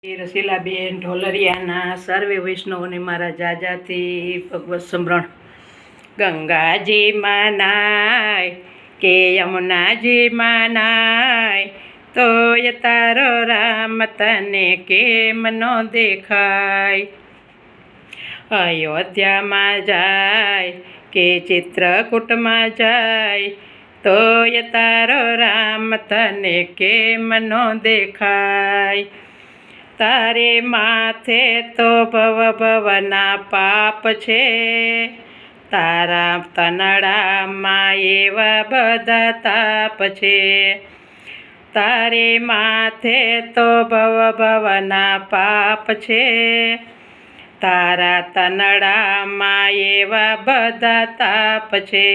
રસીલાબેન ઢોલરિયાના સર્વે વૈષ્ણવોને મારા જાજાથી ભગવત સમરણ. ગંગાજીમાં નાય કે યમુનાજીમાં નાય, તોય તારો રામ તને કેમ નો દેખાય. અયોધ્યામાં જાય કે ચિત્રકૂટમાં જાય, તોય તારો રામ તને કેમ નો દેખાય. તારે માથે તો ભવના પાપ છે, તારા તનડામાં એવા બધા તાપ છે. તારે માથે તો ભવના પાપ છે, તારા તનડામાં એવા બધા તાપ છે.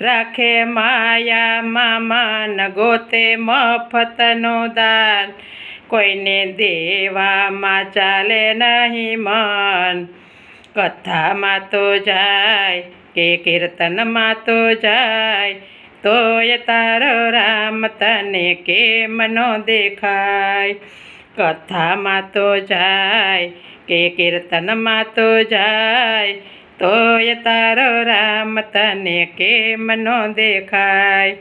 રાખે માયામાં મન ગોતે મફતનું દાન, કોઈને દેવામાં ચાલે નહીં મન. કથામાં તો જાય કે કીર્તનમાં તો જાય, તોય તારો રામ તને કેમ નો દેખાય. કથામાં તો જાય કે કીર્તનમાં તો જાય, તોય તારો રામ તને કેમ નો દેખાય.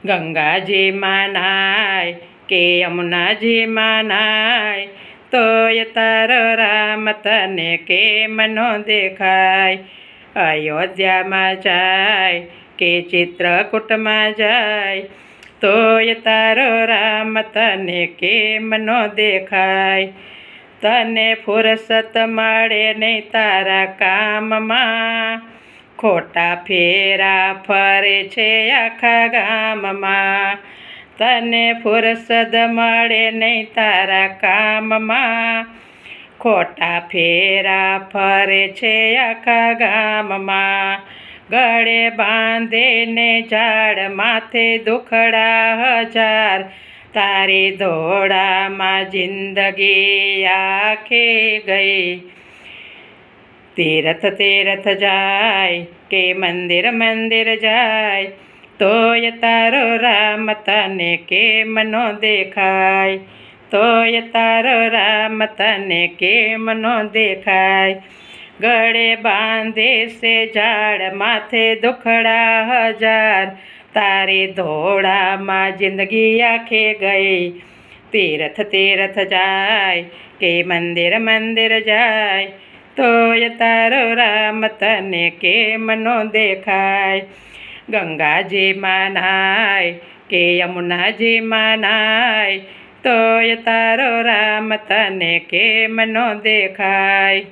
ગંગાજીમાં નાય કે યમુનાજીમાં નાય, તોય તારો રામ તને કેમ નો દેખાય. અયોધ્યામાં જાય કે ચિત્રકૂટમાં જાય, તોય તારો રામ તને કેમ નો દેખાય. તને ફુરસત મળે નહીં તારા કામમાં, ખોટા ફેરા ફરે છે આખા ગામમાં. તને ફુરસદ મળે નહીં તારા કામમાં, ખોટા ફેરા ફરે છે આખા ગામમાં. ગળે બાંધીને ઝાડ માથે દુખડા હજાર, તારી દોડામાં જિંદગી આખી ગઈ. તીરથ તીરથ જાય કે મંદિર મંદિર જાય, તોય તારો રામ તને કેમ નો દેખાય. તોય તારો રામ તને કેમ નો દેખાય. ગળે બાંધે છે ઝાડ માથે દુખડા હજાર, તારી ધોળામાં જિંદગી આખી ગઈ. તીરથ તીરથ જાય કે મંદિર મંદિર જાય, તોય તારો રામ તને કેમ નો દેખાય. ગંગાજીમાં નાય કે યમુનાજીમાં નાય, તોય તારો રામ તને કેમ નો દેખાય.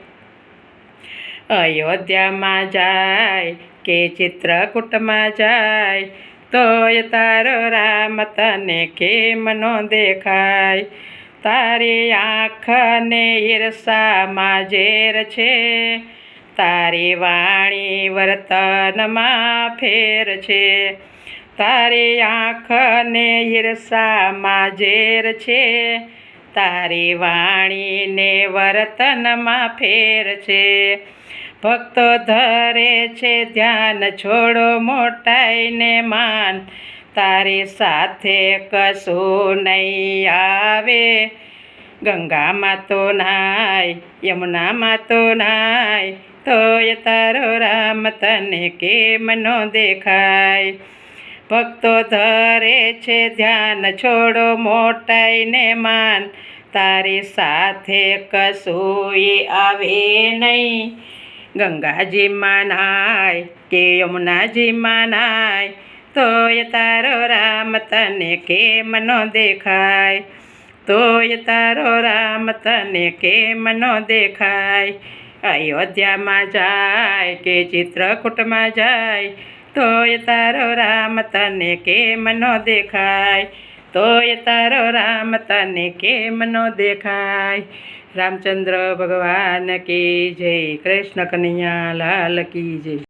અયોધ્યામાં જાય કે ચિત્રકૂટમાં જાય, તોય તારો રામ તને કેમ નો દેખાય. તારી આંખને ઈર્ષામાં ઝેર છે, તારી વાણી વર્તનમાં ફેર છે. તારી આંખને ઈર્ષામાં ઝેર છે, તારી વાણીને વર્તનમાં ફેર છે. ભક્તો ધરે છે ધ્યાન છોડો મોટાઈને માન, તારી સાથે કશું નહીં આવે. ગંગામાં તો નાય યમુનામાં તો નાય, તોય તારો રામ તને કેમ નો દેખાય. ભક્તો ધરે છે ધ્યાન છોડો મોટાઈને માન, તારી સાથે કશું આવે નહીં. ગંગાજીમાં નાય કે યમુનાજીમાં નાય, તોય તારો રામ તને કેમ નો દેખાય. તોય તારો રામ તને કેમ નો દેખાય. અયોધ્યામાં જાય કે ચિત્રકૂટમાં જાય, તોય તારો રામ તને કેમ નો દેખાય. તોય તારો રામ તને કેમ નો દેખાય. રામચંદ્ર ભગવાન કી જય. કૃષ્ણ કનૈયા લાલ કી જય.